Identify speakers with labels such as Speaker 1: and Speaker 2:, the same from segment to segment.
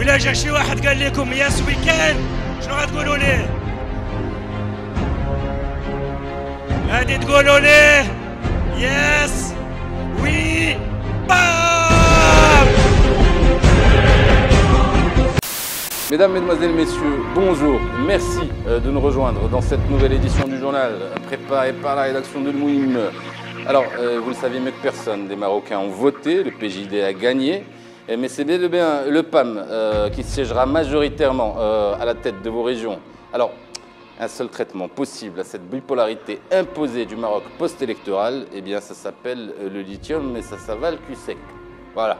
Speaker 1: إلا جا شي واحد قال لكم ياس ويكان شنو غتقولوا ليه؟ غادي تقولوا ليه ياس وي بام.
Speaker 2: Mesdames, Mesdemoiselles, Messieurs, bonjour. Merci de nous rejoindre dans cette nouvelle édition du journal préparée par la rédaction de Mouim. Alors, vous le savez mieux que personne, les Marocains ont voté, le PJD a gagné, mais c'est bel et bien le PAM qui siégera majoritairement à la tête de vos régions. Alors, un seul traitement possible à cette bipolarité imposée du Maroc post-électoral, eh bien ça s'appelle le lithium, mais ça s'avale cul sec. Voilà.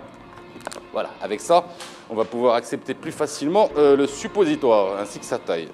Speaker 2: Voilà, avec ça, on va pouvoir accepter plus facilement le suppositoire, ainsi que sa taille.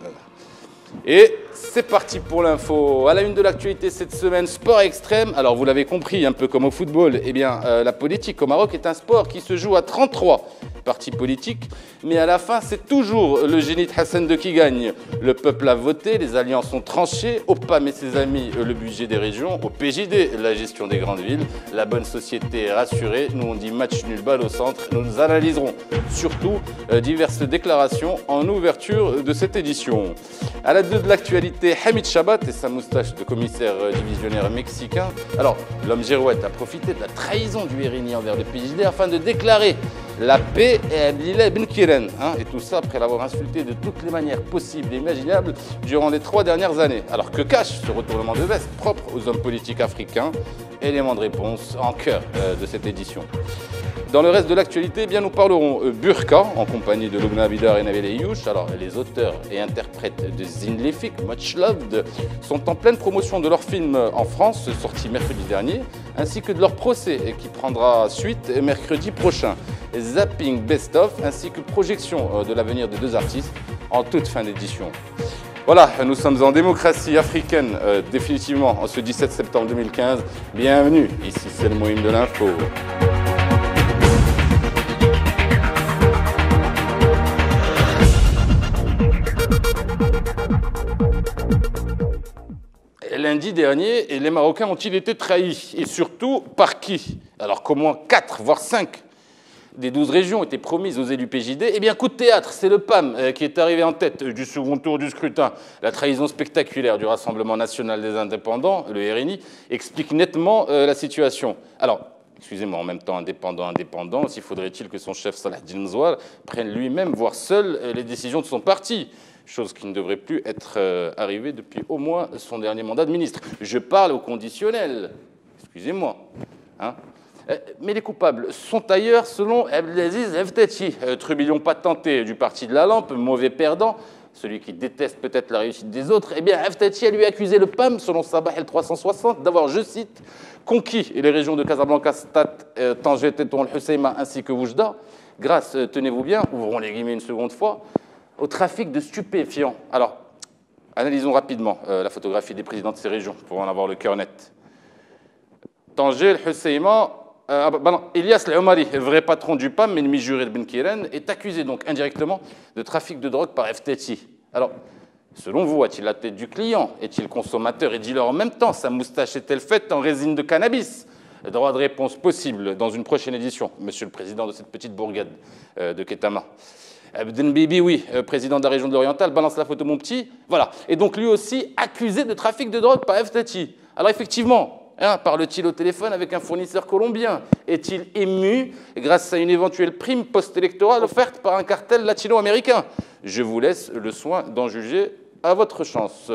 Speaker 2: Et c'est parti pour l'info. À la une de l'actualité cette semaine, sport extrême. Alors vous l'avez compris, un peu comme au football, eh bien la politique au Maroc est un sport qui se joue à 33 partis politiques, mais à la fin c'est toujours le génie de Hassan II qui gagne. Le peuple a voté, les alliances ont tranché, au PAM et ses amis le budget des régions, au PJD la gestion des grandes villes, la bonne société est rassurée, nous on dit match nul balle au centre, nous analyserons surtout diverses déclarations en ouverture de cette édition. À la 2 de l'actualité, Hamid Chabat et sa moustache de commissaire divisionnaire mexicain. Alors, l'homme girouette a profité de la trahison du RNI envers le PJD afin de déclarer la paix à Abdillah Ben Kiren. Et tout ça après l'avoir insulté de toutes les manières possibles et imaginables durant les 3 dernières années. Alors que cache ce retournement de veste propre aux hommes politiques africains? Élément de réponse en cœur de cette édition. Dans le reste de l'actualité, eh bien, nous parlerons Burqa en compagnie de Lubna Bidar et Nabil Ayouch. Alors, les auteurs et interprètes de Zinlefik, Much Loved, sont en pleine promotion de leur film en France, sorti mercredi dernier, ainsi que de leur procès qui prendra suite mercredi prochain. Zapping Best of, ainsi que projection de l'avenir de 2 artistes en toute fin d'édition. Voilà, nous sommes en démocratie africaine, définitivement, en ce 17 septembre 2015. Bienvenue, ici c'est le Mouim de l'info. Lundi dernier, les Marocains ont-ils été trahis? Et surtout, par qui? Alors qu'au moins 4, voire 5 des 12 régions étaient promises aux élus PJD, eh bien, coup de théâtre, c'est le PAM qui est arrivé en tête du second tour du scrutin. La trahison spectaculaire du Rassemblement national des indépendants, le RNI, explique nettement la situation. Alors, excusez-moi, en même temps, indépendant, s'il faudrait-il que son chef Salah Djilmzouar prenne lui-même, voire seul, les décisions de son parti? Chose qui ne devrait plus être arrivée depuis au moins son dernier mandat de ministre. Je parle au conditionnel, excusez-moi. Mais les coupables sont ailleurs selon Abdelaziz Eftechi, trubillon patenté du parti de la lampe, mauvais perdant, celui qui déteste peut-être la réussite des autres. Eh bien, Eftechi a lui accusé le PAM, selon Sabah El 360, d'avoir, je cite, conquis les régions de Casablanca, Stat, Tanger, Téton, El Husseima ainsi que Oujda, grâce, tenez-vous bien, ouvrons les guillemets une seconde fois, au trafic de stupéfiants. Alors, analysons rapidement la photographie des présidents de ces régions pour en avoir le cœur net. Tanger, El Husseima, Elias El-Omari, vrai patron du PAM, ennemi juré de Ben Kiren, est accusé donc indirectement de trafic de drogue par Eftechi. Alors, selon vous, a-t-il la tête du client? Est-il consommateur et dealer en même temps? Sa moustache est-elle faite en résine de cannabis? Droit de réponse possible dans une prochaine édition, monsieur le président de cette petite bourgade de Ketama. Abden Bibi, oui, président de la région de l'Oriental, balance la photo, mon petit. Voilà. Et donc lui aussi accusé de trafic de drogue par Eftechi. Alors effectivement, parle-t-il au téléphone avec un fournisseur colombien? Est-il ému grâce à une éventuelle prime post-électorale offerte par un cartel latino-américain? Je vous laisse le soin d'en juger à votre chance.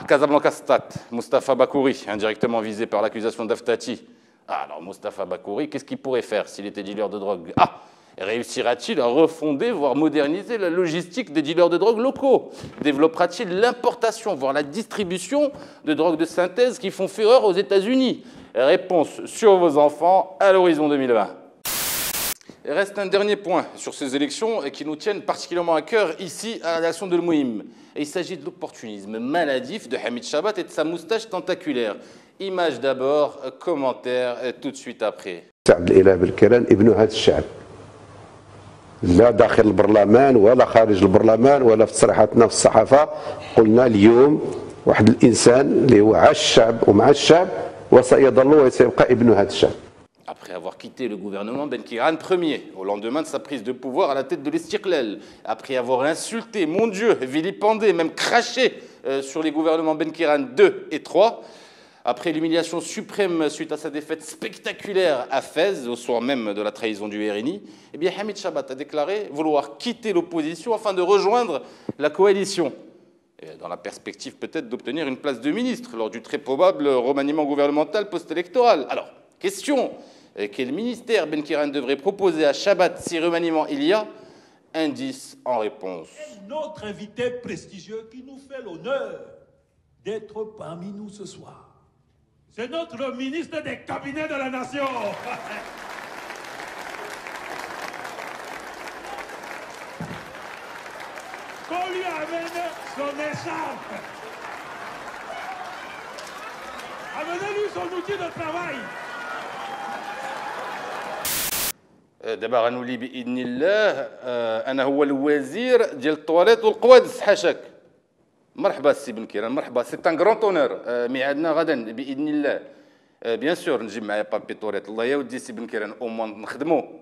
Speaker 2: Casablanca Stat, Moustapha Bakouri, indirectement visé par l'accusation d'Eftechi. Alors Moustapha Bakouri, qu'est-ce qu'il pourrait faire s'il était dealer de drogue? Réussira-t-il à refonder, voire moderniser la logistique des dealers de drogue locaux? Développera-t-il l'importation, voire la distribution de drogues de synthèse qui font fureur aux États-Unis? Réponse sur vos enfants à l'horizon 2020. Il reste un dernier point sur ces élections qui nous tiennent particulièrement à cœur ici à la rédaction de Mouim. Il s'agit de l'opportunisme maladif de Hamid Chabat et de sa moustache tentaculaire. Image d'abord, commentaire tout de suite après.
Speaker 3: لا داخل البرلمان ولا خارج البرلمان ولا في تصريحاتنا في الصحافة قلنا اليوم واحد الإنسان اللي هو عاش الشعب ومع الشعب وسيظل وسيبقى ابن هذا الشعب.
Speaker 2: après avoir quitté le gouvernement Benkirane Ier, au lendemain de sa prise de pouvoir à la tête de l'Istiqlal, après avoir insulté, mon Dieu, vilipendé, même craché sur les gouvernements Benkirane II et III, après l'humiliation suprême suite à sa défaite spectaculaire à Fès, au soir même de la trahison du RNI, eh bien Hamid Chabat a déclaré vouloir quitter l'opposition afin de rejoindre la coalition, dans la perspective peut-être d'obtenir une place de ministre lors du très probable remaniement gouvernemental post-électoral. Alors, question, quel ministère Benkirane devrait proposer à Chabat si remaniement il y a? Indice en réponse.
Speaker 4: Notre invité prestigieux qui nous fait l'honneur d'être parmi nous ce soir. C'est notre ministre des cabinets de la nation. Qu'on lui amène son écharpe. Amenez-lui son outil de travail.
Speaker 2: دابا غنولي باذن الله انا هو الوزير ديال الطواليت والقوادس حاشاك. مرحبا السي بنكيران مرحبا سي ان غران اونور ميعادنا غدا باذن الله بيان سور نجيب معايا بابي طوريت الله يودي سي بنكيران او موان نخدمو.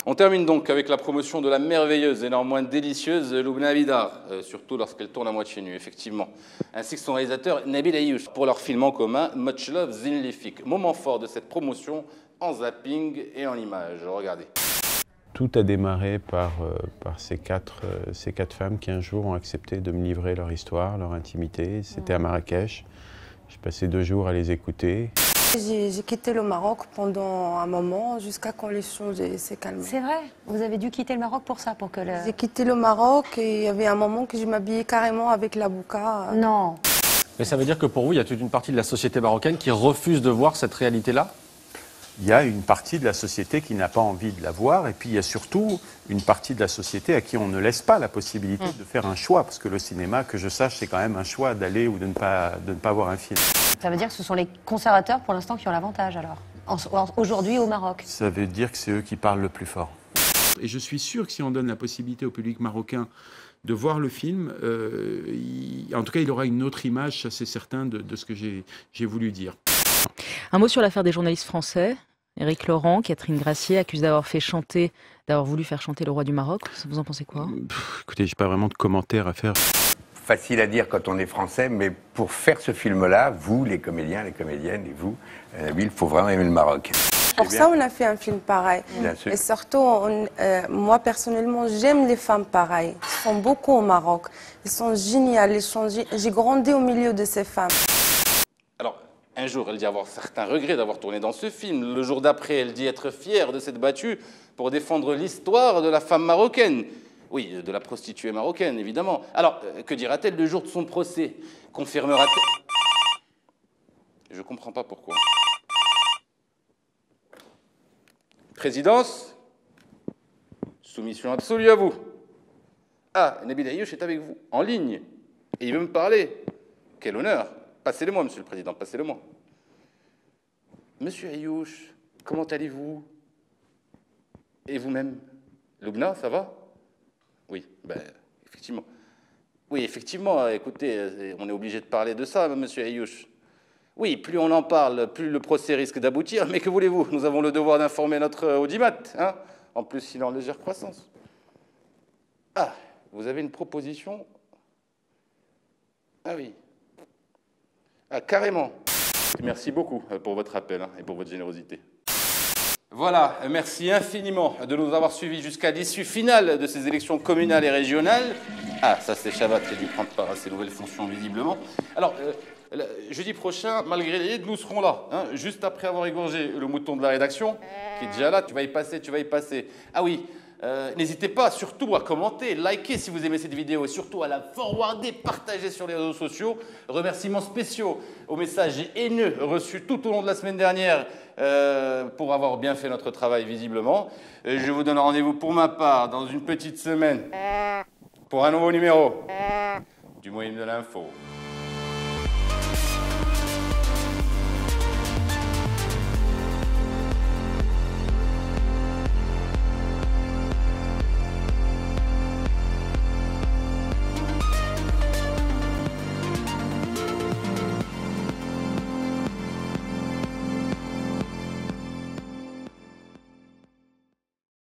Speaker 2: On termine donc avec la promotion de la merveilleuse et néanmoins délicieuse Loubna Abidar, surtout lorsqu'elle tourne à moitié nue, effectivement, ainsi que son réalisateur Nabil Ayouch pour leur film en commun Much Love Zinlifik. Moment fort de cette promotion en zapping et en images. Regardez.
Speaker 5: Tout a démarré par ces quatre femmes qui un jour ont accepté de me livrer leur histoire, leur intimité. C'était à Marrakech. J'ai passé 2 jours à les écouter.
Speaker 6: J'ai quitté le Maroc pendant un moment jusqu'à quand les choses s'est calmées.
Speaker 7: C'est vrai? Vous avez dû quitter le Maroc pour ça, pour que le...
Speaker 6: J'ai quitté le Maroc et il y avait un moment que je m'habillais carrément avec la bouka.
Speaker 7: Non.
Speaker 8: Mais ça veut dire que pour vous, il y a toute une partie de la société marocaine qui refuse de voir cette réalité-là?
Speaker 5: Il y a une partie de la société qui n'a pas envie de la voir, et puis il y a surtout une partie de la société à qui on ne laisse pas la possibilité de faire un choix, parce que le cinéma, que je sache, c'est quand même un choix d'aller ou de ne pas voir un film.
Speaker 7: Ça veut dire que ce sont les conservateurs, pour l'instant, qui ont l'avantage, alors, aujourd'hui au Maroc.
Speaker 5: Ça veut dire que c'est eux qui parlent le plus fort. Et je suis sûr que si on donne la possibilité au public marocain de voir le film, en tout cas, il aura une autre image, ça c'est certain, de ce que j'ai voulu dire.
Speaker 9: Un mot sur l'affaire des journalistes français. Éric Laurent, Catherine Gracier accusent d'avoir voulu faire chanter le roi du Maroc. Vous en pensez quoi?
Speaker 5: Écoutez, je n'ai pas vraiment de commentaires à faire.
Speaker 10: Facile à dire quand on est français, mais pour faire ce film-là, vous, les comédiens, les comédiennes, et vous, il faut vraiment aimer le Maroc.
Speaker 6: Pour ça, on a fait un film pareil.
Speaker 10: Bien sûr.
Speaker 6: Et surtout, moi personnellement, j'aime les femmes pareilles. Elles sont beaucoup au Maroc. Elles sont géniales. J'ai grandi au milieu de ces femmes.
Speaker 2: Alors, un jour, elle dit avoir certains regrets d'avoir tourné dans ce film. Le jour d'après, elle dit être fière de s'être battue pour défendre l'histoire de la femme marocaine. Oui, de la prostituée marocaine, évidemment. Alors, que dira-t-elle le jour de son procès? Confirmera-t-elle? Je ne comprends pas pourquoi. Présidence, soumission absolue à vous. Ah, Nabil Ayouch est avec vous, en ligne, et il veut me parler. Quel honneur. Passez-le-moi, Monsieur le Président, passez-le-moi. Monsieur Ayouch, comment allez-vous? Et vous-même? Loubna, ça va? Oui, ben, effectivement. Oui, effectivement, écoutez, on est obligé de parler de ça, Monsieur Ayouch. Oui, plus on en parle, plus le procès risque d'aboutir, mais que voulez-vous? Nous avons le devoir d'informer notre audimat, hein? En plus, il est en légère croissance. Ah, vous avez une proposition? Ah oui. Ah, carrément. Merci beaucoup pour votre appel et pour votre générosité. Voilà, merci infiniment de nous avoir suivis jusqu'à l'issue finale de ces élections communales et régionales. Ah, ça c'est Chabat qui a dû prendre part à ces nouvelles fonctions, visiblement. Alors, jeudi prochain, malgré les aides, nous serons là, hein, juste après avoir égorgé le mouton de la rédaction, qui est déjà là. Tu vas y passer. Ah oui, n'hésitez pas surtout à commenter, liker si vous aimez cette vidéo et surtout à la forwarder, partager sur les réseaux sociaux. Remerciements spéciaux aux messages haineux reçus tout au long de la semaine dernière pour avoir bien fait notre travail visiblement. Je vous donne rendez-vous pour ma part dans une petite semaine pour un nouveau numéro du Moyen de l'info.